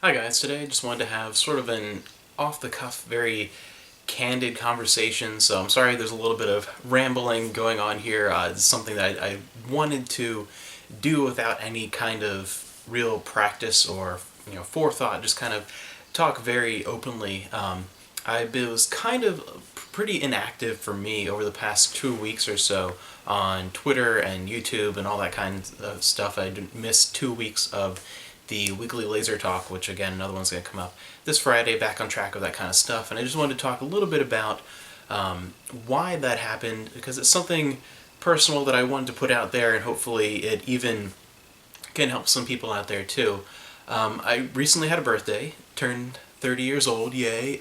Hi guys, today I just wanted to have sort of an off-the-cuff, very candid conversation, so I'm sorry there's a little bit of rambling going on here. It's something that I wanted to do without any kind of real practice or forethought, just kind of talk very openly. It was kind of pretty inactive for me over the past 2 weeks or so on Twitter and YouTube and all that kind of stuff. I missed 2 weeks of the weekly laser talk, which again, another one's going to come up this Friday, back on track of that kind of stuff. And I just wanted to talk a little bit about why that happened, because it's something personal that I wanted to put out there, and hopefully it even can help some people out there too. I recently had a birthday, turned 30 years old, yay.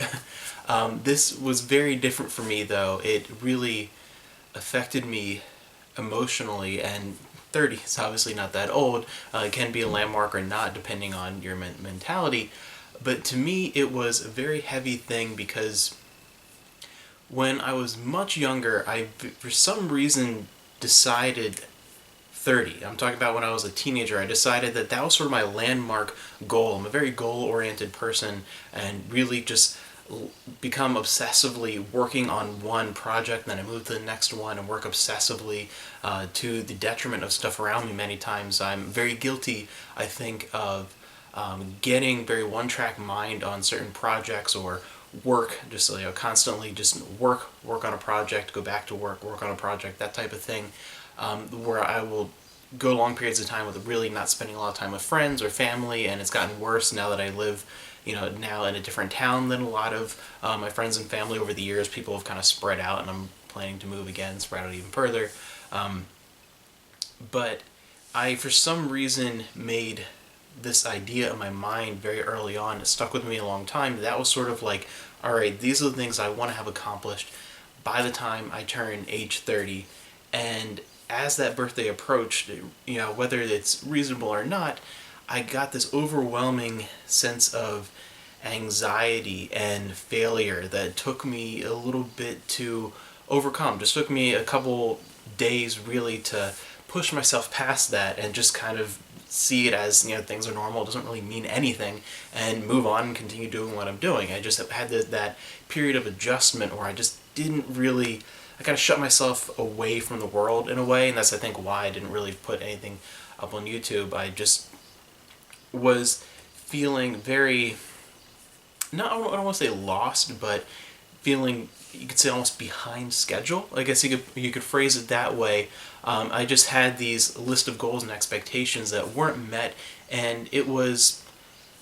This was very different for me though. It really affected me emotionally, and 30 is obviously not that old. It can be a landmark or not depending on your mentality. But to me, it was a very heavy thing because when I was much younger, I, for some reason, decided 30. I'm talking about when I was a teenager. I decided that that was sort of my landmark goal. I'm a very goal-oriented person and really just become obsessively working on one project, then I move to the next one and work obsessively to the detriment of stuff around me many times. I'm very guilty, I think, of getting very one-track mind on certain projects or work, just constantly just work on a project, go back to work on a project, that type of thing, where I will go long periods of time with really not spending a lot of time with friends or family, and it's gotten worse now that I live now in a different town than a lot of my friends and family over the years. People have kind of spread out, and I'm planning to move again, spread out even further. But I, for some reason, made this idea in my mind very early on. It stuck with me a long time. That was sort of like, all right, these are the things I want to have accomplished by the time I turn age 30. And as that birthday approached, whether it's reasonable or not, I got this overwhelming sense of anxiety and failure that took me a little bit to overcome. Just took me a couple days really to push myself past that and just kind of see it as, things are normal, it doesn't really mean anything, and move on and continue doing what I'm doing. I just had that period of adjustment where I just didn't really, I kind of shut myself away from the world in a way, and that's, I think, why I didn't really put anything up on YouTube. I just was feeling very, not, I don't want to say lost, but feeling, you could say, almost behind schedule. I guess you could phrase it that way. I just had these list of goals and expectations that weren't met, and it was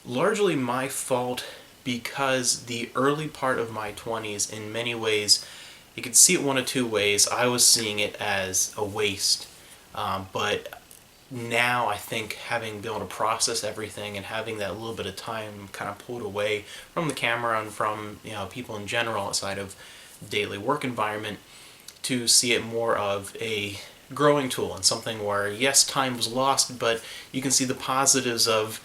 largely my fault because the early part of my 20s, in many ways, you could see it one of two ways. I was seeing it as a waste, but now I think, having been able to process everything and having that little bit of time kind of pulled away from the camera and from people in general outside of daily work environment, to see it more of a growing tool and something where, yes, time was lost, but you can see the positives of,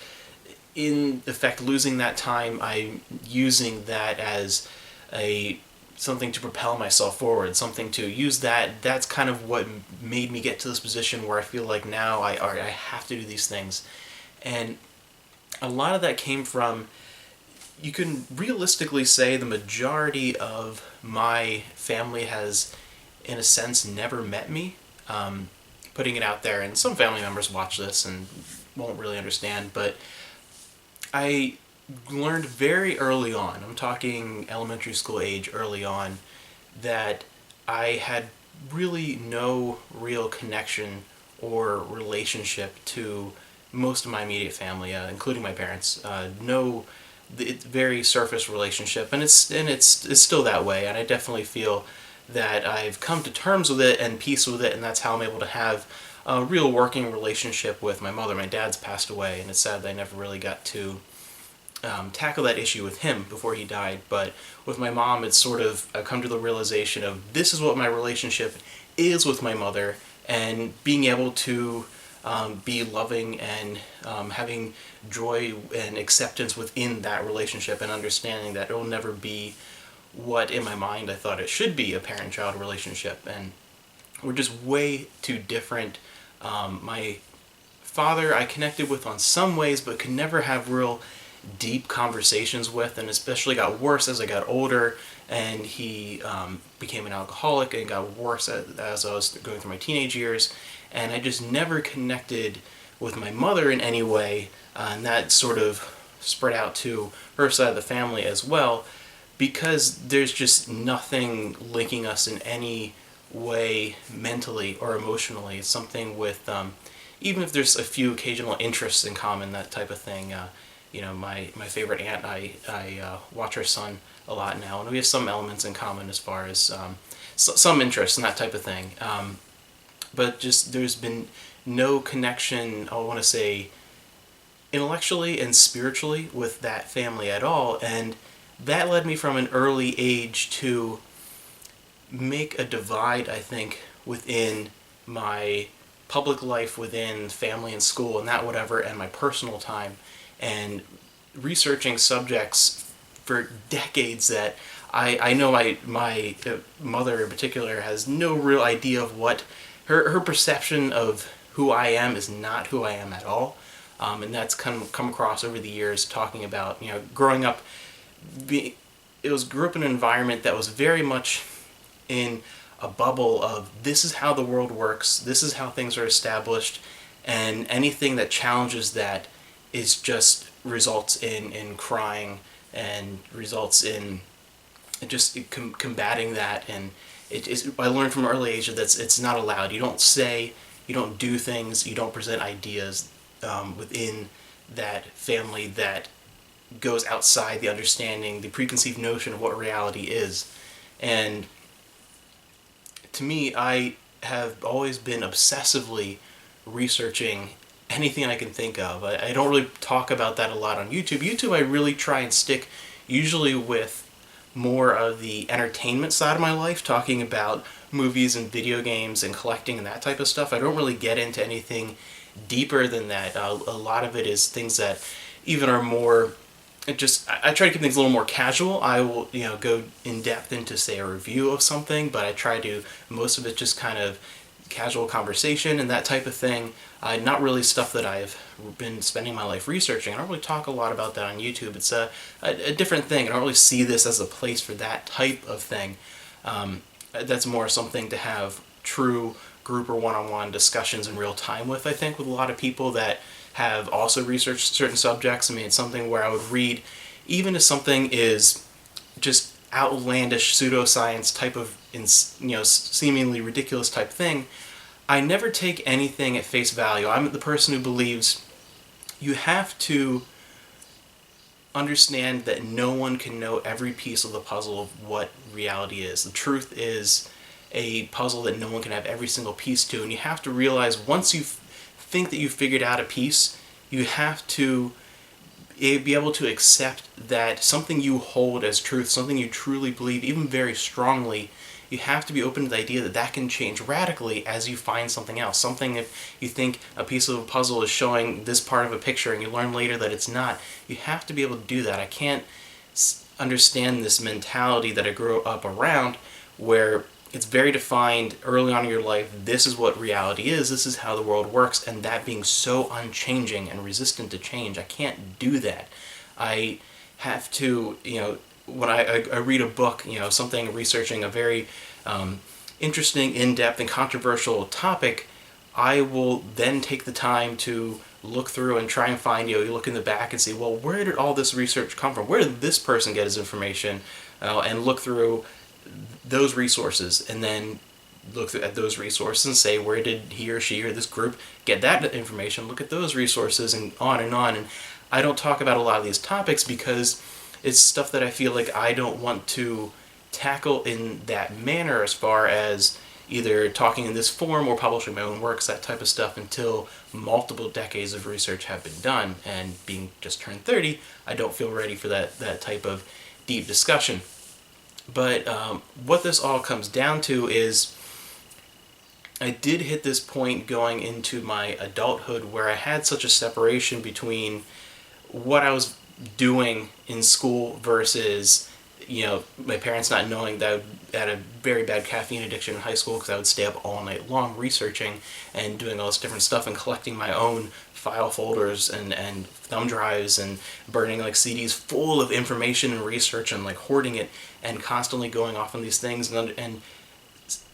in effect, losing that time. I'm using that as a something to propel myself forward, something to use that. That's kind of what made me get to this position where I feel like now I have to do these things. And a lot of that came from, you can realistically say the majority of my family has, in a sense, never met me. Putting it out there, and some family members watch this and won't really understand, but I learned very early on, I'm talking elementary school age, early on, that I had really no real connection or relationship to most of my immediate family, including my parents. No, it's very surface relationship, and it's still that way. And I definitely feel that I've come to terms with it and peace with it, and that's how I'm able to have a real working relationship with my mother. My dad's passed away, and it's sad that I never really got to tackle that issue with him before he died. But with my mom, it's sort of, I've come to the realization of, this is what my relationship is with my mother, and being able to be loving and having joy and acceptance within that relationship, and understanding that it will never be what in my mind I thought it should be, a parent-child relationship. And we're just way too different. My father I connected with on some ways, but could never have real deep conversations with, and especially got worse as I got older, and he became an alcoholic, and got worse as I was going through my teenage years, and I just never connected with my mother in any way, and that sort of spread out to her side of the family as well, because there's just nothing linking us in any way mentally or emotionally. It's something with, even if there's a few occasional interests in common, that type of thing. My favorite aunt, I watch her son a lot now, and we have some elements in common as far as some interests and that type of thing. But just there's been no connection, I want to say, intellectually and spiritually with that family at all, and that led me from an early age to make a divide, I think, within my public life, within family and school and that whatever, and my personal time, and researching subjects for decades that I know my mother in particular has no real idea of what her perception of who I am is not who I am at all. And that's come across over the years, talking about, growing up, grew up in an environment that was very much in a bubble of this is how the world works, this is how things are established, and anything that challenges that is just results in crying, and results in just combating that. And I learned from an early age that it's not allowed. You don't say, you don't do things, you don't present ideas within that family that goes outside the understanding, the preconceived notion of what reality is. And to me, I have always been obsessively researching anything I can think of. I don't really talk about that a lot on YouTube. YouTube, I really try and stick usually with more of the entertainment side of my life, talking about movies and video games and collecting and that type of stuff. I don't really get into anything deeper than that. A lot of it is things that even are more, I try to keep things a little more casual. I will, go in depth into, say, a review of something, but I try to, most of it just kind of casual conversation and that type of thing. Not really stuff that I've been spending my life researching. I don't really talk a lot about that on YouTube. It's a different thing. I don't really see this as a place for that type of thing. That's more something to have true group or one-on-one discussions in real time with, I think, with a lot of people that have also researched certain subjects. I mean, it's something where I would read, even if something is just outlandish pseudoscience type of, seemingly ridiculous type thing, I never take anything at face value. I'm the person who believes you have to understand that no one can know every piece of the puzzle of what reality is. The truth is a puzzle that no one can have every single piece to, and you have to realize once you think that you've figured out a piece, you have to be able to accept that something you hold as truth, something you truly believe, even very strongly, you have to be open to the idea that that can change radically as you find something else. Something, if you think a piece of a puzzle is showing this part of a picture and you learn later that it's not, you have to be able to do that. I can't understand this mentality that I grew up around where it's very defined early on in your life, this is what reality is, this is how the world works, and that being so unchanging and resistant to change. I can't do that. I have to, when I read a book, something researching a very interesting, in-depth, and controversial topic, I will then take the time to look through and try and find, you look in the back and see, well, where did all this research come from? Where did this person get his information? And look through those resources, and then look at those resources and say, where did he or she or this group get that information? Look at those resources, and on and on. And I don't talk about a lot of these topics because it's stuff that I feel like I don't want to tackle in that manner, as far as either talking in this form or publishing my own works, that type of stuff, until multiple decades of research have been done. And being just turned 30, I don't feel ready for that type of deep discussion. But what this all comes down to is I did hit this point going into my adulthood where I had such a separation between what I was doing in school versus my parents not knowing that I had a very bad caffeine addiction in high school because I would stay up all night long researching and doing all this different stuff and collecting my own file folders and thumb drives and burning like CDs full of information and research and like hoarding it and constantly going off on these things and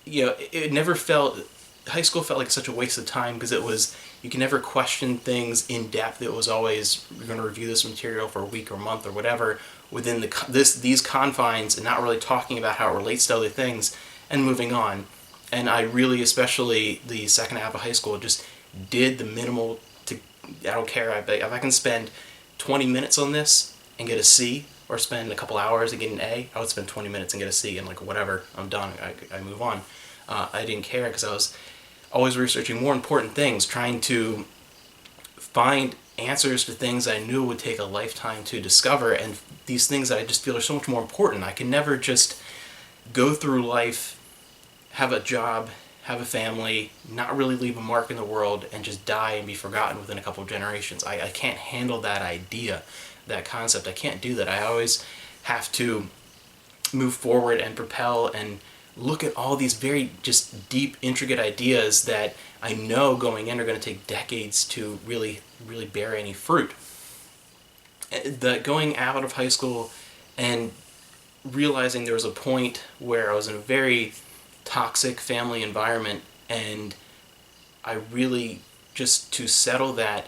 it never felt, high school felt like such a waste of time because it was, you can never question things in depth. It was always, we're going to review this material for a week or month or whatever within these confines and not really talking about how it relates to other things and moving on. And I really, especially the second half of high school, just did the minimal to, I don't care, if I can spend 20 minutes on this and get a C, or spend a couple hours and get an A, I would spend 20 minutes and get a C and like whatever, I'm done, I move on. I didn't care because I was always researching more important things, trying to find answers to things I knew would take a lifetime to discover, and these things that I just feel are so much more important. I can never just go through life, have a job, have a family, not really leave a mark in the world, and just die and be forgotten within a couple of generations. I can't handle that idea, that concept. I can't do that. I always have to move forward and propel and look at all these very just deep, intricate ideas that I know going in are going to take decades to really, really bear any fruit. Going out of high school and realizing there was a point where I was in a very toxic family environment, and I really, just to settle that,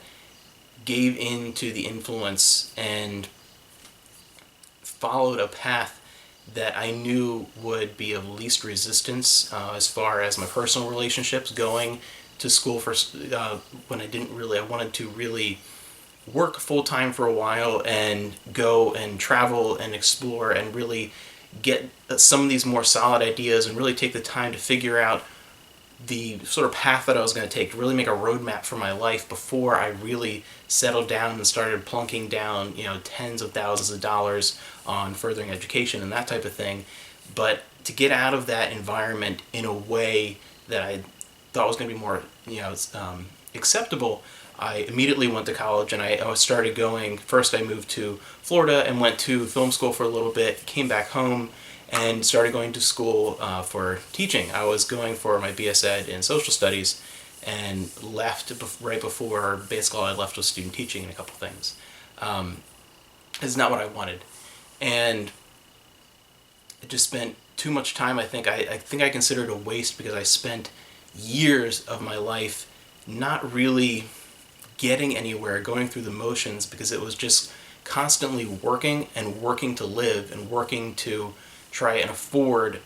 gave in to the influence and followed a path that I knew would be of least resistance as far as my personal relationships, going to school for when I wanted to really work full-time for a while and go and travel and explore and really get some of these more solid ideas and really take the time to figure out the sort of path that I was going to take, to really make a roadmap for my life before I really settled down and started plunking down, tens of thousands of dollars on furthering education and that type of thing. But to get out of that environment in a way that I thought was going to be more, acceptable, I immediately went to college, and I started going. First, I moved to Florida and went to film school for a little bit, came back home, and started going to school for teaching. I was going for my BS Ed in social studies and left right before, basically all I left was student teaching and a couple things. It's not what I wanted. And I just spent too much time, I think I consider it a waste, because I spent years of my life not really getting anywhere, going through the motions, because it was just constantly working and working to live and working to try and afford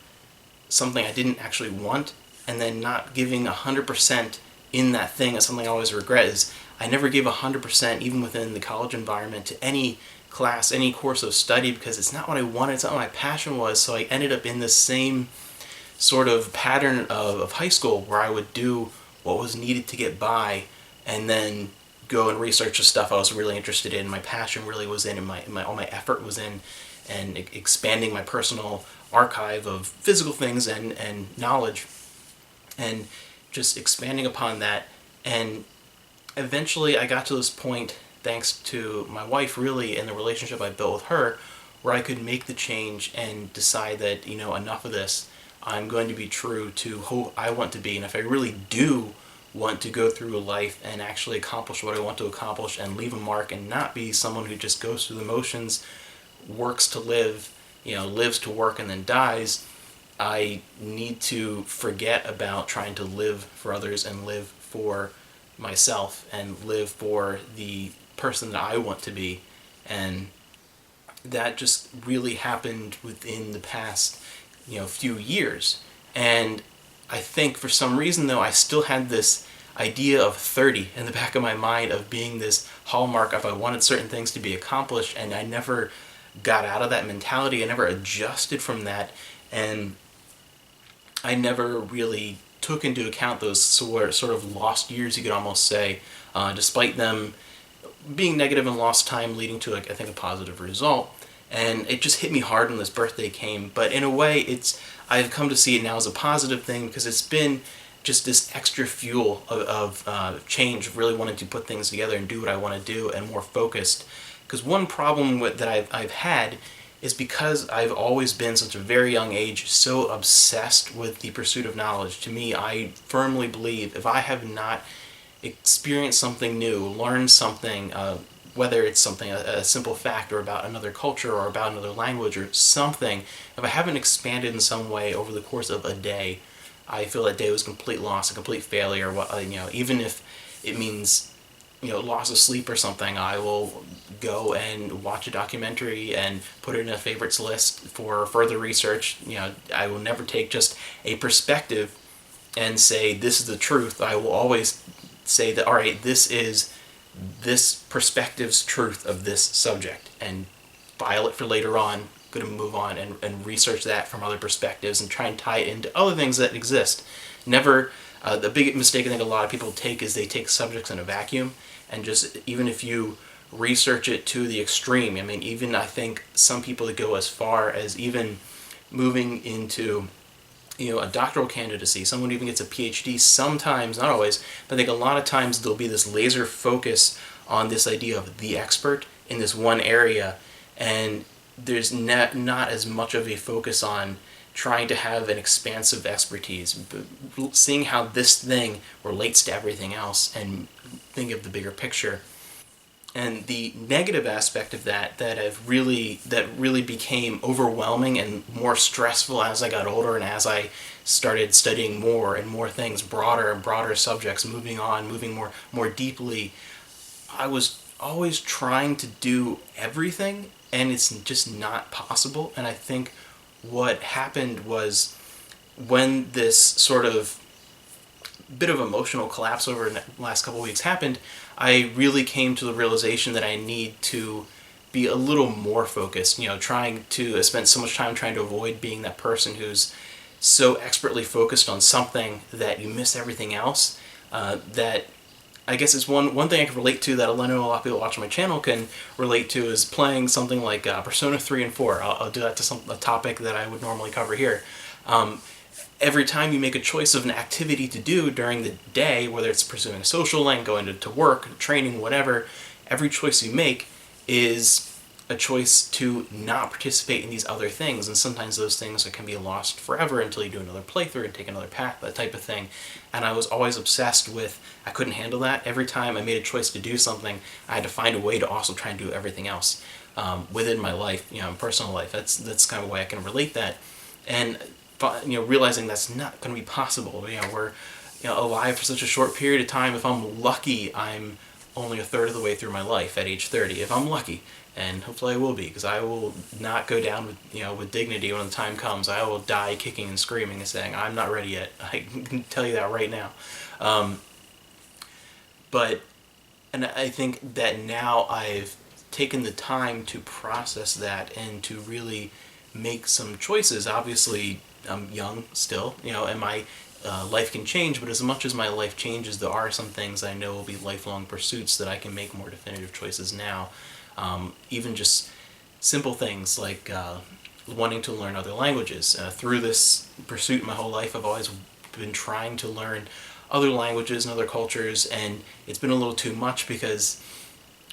something I didn't actually want, and then not giving 100% in that thing. Is something I always regret, is I never gave 100% even within the college environment to any class, any course of study, because it's not what I wanted, it's not what my passion was. So I ended up in this same sort of pattern of high school, where I would do what was needed to get by and then go and research the stuff I was really interested in, my passion really was in, and all my effort was in, and expanding my personal archive of physical things and knowledge, and just expanding upon that. And eventually I got to this point, thanks to my wife really, and the relationship I built with her, where I could make the change and decide that, enough of this. I'm going to be true to who I want to be, and if I really do want to go through life and actually accomplish what I want to accomplish and leave a mark, and not be someone who just goes through the motions, works to live, lives to work and then dies, I need to forget about trying to live for others and live for myself and live for the person that I want to be. And that just really happened within the past, few years. And I think for some reason, though, I still had this idea of 30 in the back of my mind, of being this hallmark of I wanted certain things to be accomplished, and I never got out of that mentality. I never adjusted from that, and I never really took into account those sort of lost years, you could almost say, despite them being negative and lost time, leading to, I think, a positive result. And it just hit me hard when this birthday came. But in a way, I've come to see it now as a positive thing, because it's been just this extra fuel of change, of really wanting to put things together and do what I want to do, and more focused. Because one problem that I've had is because I've always been, since a very young age, so obsessed with the pursuit of knowledge. To me, I firmly believe if I have not experienced something new, learned something, whether it's something, a simple fact, or about another culture, or about another language, or something, if I haven't expanded in some way over the course of a day, I feel that day was a complete loss, a complete failure. Even if it means, loss of sleep or something, I will go and watch a documentary and put it in a favorites list for further research. I will never take just a perspective and say this is the truth. I will always say that, all right, this is this perspective's truth of this subject, and file it for later on. Going to move on and research that from other perspectives and try and tie it into other things that exist. Never, the big mistake I think a lot of people take is they take subjects in a vacuum, and just, even if you research it to the extreme, even I think some people that go as far as even moving into a doctoral candidacy, someone even gets a PhD sometimes, not always, but I think a lot of times there'll be this laser focus on this idea of the expert in this one area, and there's not as much of a focus on trying to have an expansive expertise, but seeing how this thing relates to everything else and think of the bigger picture. And the negative aspect of that really became overwhelming and more stressful as I got older, and as I started studying more and more things, broader and broader subjects, moving more deeply. I was always trying to do everything, and it's just not possible. And I think what happened was, when this sort of bit of emotional collapse over the last couple of weeks happened, I really came to the realization that I need to be a little more focused. I spent so much time trying to avoid being that person who's so expertly focused on something that you miss everything else. That I guess is one thing I can relate to, that I know a lot of people watching my channel can relate to, is playing something like Persona 3 and 4. I'll do that to a topic that I would normally cover here. Every time you make a choice of an activity to do during the day, whether it's pursuing a social link, going to work, training, whatever, every choice you make is a choice to not participate in these other things, and sometimes those things can be lost forever until you do another playthrough and take another path, that type of thing. And I was always obsessed with, I couldn't handle that. Every time I made a choice to do something, I had to find a way to also try and do everything else within my life, personal life. That's kind of a way I can relate that. And realizing that's not going to be possible. We're alive for such a short period of time. If I'm lucky, I'm only a third of the way through my life at age 30. If I'm lucky, and hopefully I will be, because I will not go down with dignity when the time comes. I will die kicking and screaming and saying, I'm not ready yet. I can tell you that right now. And I think that now I've taken the time to process that and to really make some choices. Obviously, I'm young still, and my life can change, but as much as my life changes, there are some things I know will be lifelong pursuits that I can make more definitive choices now. Even just simple things like wanting to learn other languages. Through this pursuit my whole life, I've always been trying to learn other languages and other cultures, and it's been a little too much, because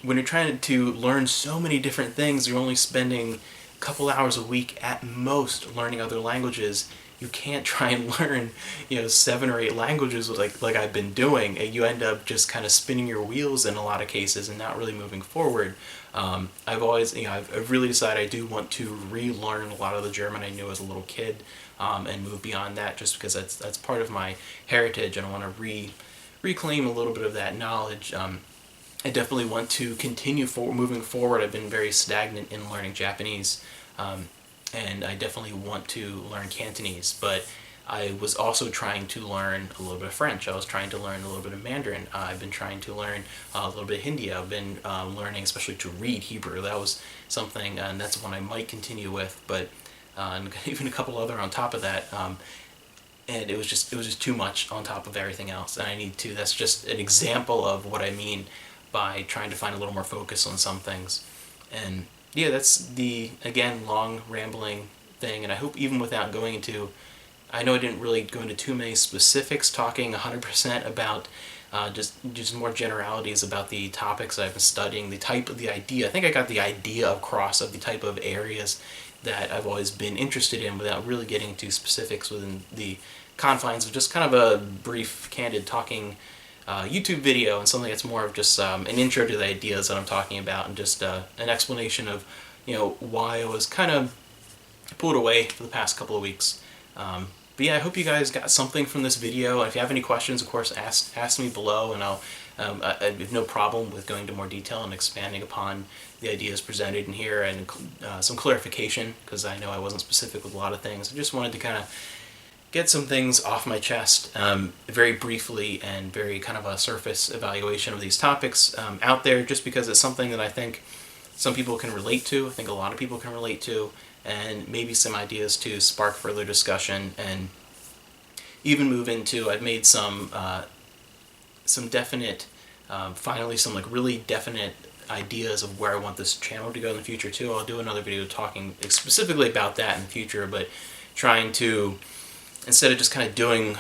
when you're trying to learn so many different things, you're only spending a couple hours a week at most learning other languages. You can't try and learn 7 or 8 languages like I've been doing, and you end up just kind of spinning your wheels in a lot of cases and not really moving forward. I've always, I've really decided I do want to relearn a lot of the German I knew as a little kid, and move beyond that, just because that's part of my heritage, and I want to reclaim a little bit of that knowledge. I definitely want to continue moving forward. I've been very stagnant in learning Japanese, and I definitely want to learn Cantonese, but I was also trying to learn a little bit of French. I was trying to learn a little bit of Mandarin. I've been trying to learn a little bit of Hindi. I've been learning especially to read Hebrew. That was something, and that's one I might continue with, but and even a couple other on top of that. And it was just too much on top of everything else, and I need to. That's just an example of what I mean by trying to find a little more focus on some things. And yeah, that's the, again, long rambling thing, and I hope even without going into, I know I didn't really go into too many specifics talking 100% about just more generalities about the topics I've been studying, the idea. I think I got the idea across of the type of areas that I've always been interested in without really getting into specifics within the confines of just kind of a brief, candid talking YouTube video, and something that's more of just an intro to the ideas that I'm talking about, and just an explanation of why I was kind of pulled away for the past couple of weeks. But yeah, I hope you guys got something from this video. And if you have any questions, of course, ask me below, and I have no problem with going into more detail and expanding upon the ideas presented in here, and some clarification, because I know I wasn't specific with a lot of things. I just wanted to kind of get some things off my chest very briefly, and very kind of a surface evaluation of these topics out there, just because it's something that I think some people can relate to. I think a lot of people can relate to, and maybe some ideas to spark further discussion, and even move into. I've made some definite, finally some like really definite ideas of where I want this channel to go in the future too. I'll do another video talking specifically about that in the future, but trying to, instead of just kind of doing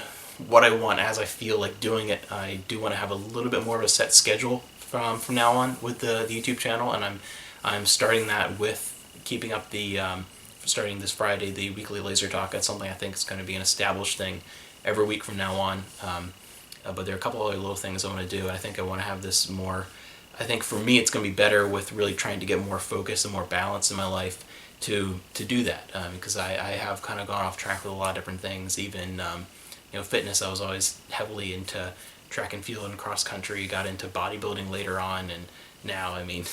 what I want as I feel like doing it, I do want to have a little bit more of a set schedule from now on with the YouTube channel, and I'm starting that with keeping up the starting this Friday, the weekly laser talk. That's something I think is going to be an established thing every week from now on. But there are a couple other little things I want to do. I think I want to have this more, I think for me it's going to be better with really trying to get more focus and more balance in my life to do that, because I have kind of gone off track with a lot of different things. Even fitness, I was always heavily into track and field and cross country, got into bodybuilding later on, and now, I mean,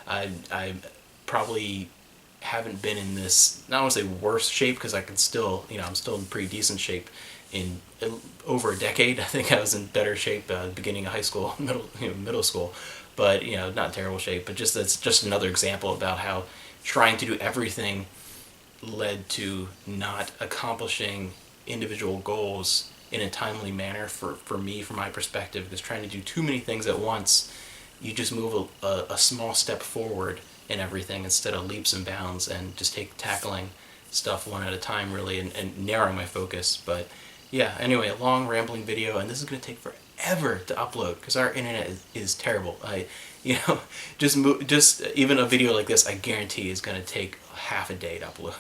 I probably haven't been in this, not want to say worse shape, because I can still, I'm still in pretty decent shape in over a decade. I think I was in better shape beginning of high school, middle school, but not terrible shape. But that's just another example about how trying to do everything led to not accomplishing individual goals in a timely manner for me, from my perspective, because trying to do too many things at once, you just move a small step forward in everything instead of leaps and bounds, and just tackling stuff one at a time, really, and narrowing my focus. But yeah, anyway, a long rambling video, and this is going to take forever to upload because our internet is terrible. Just even a video like this, I guarantee is going to take half a day to upload.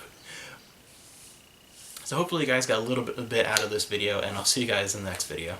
So hopefully you guys got a little bit out of this video, and I'll see you guys in the next video.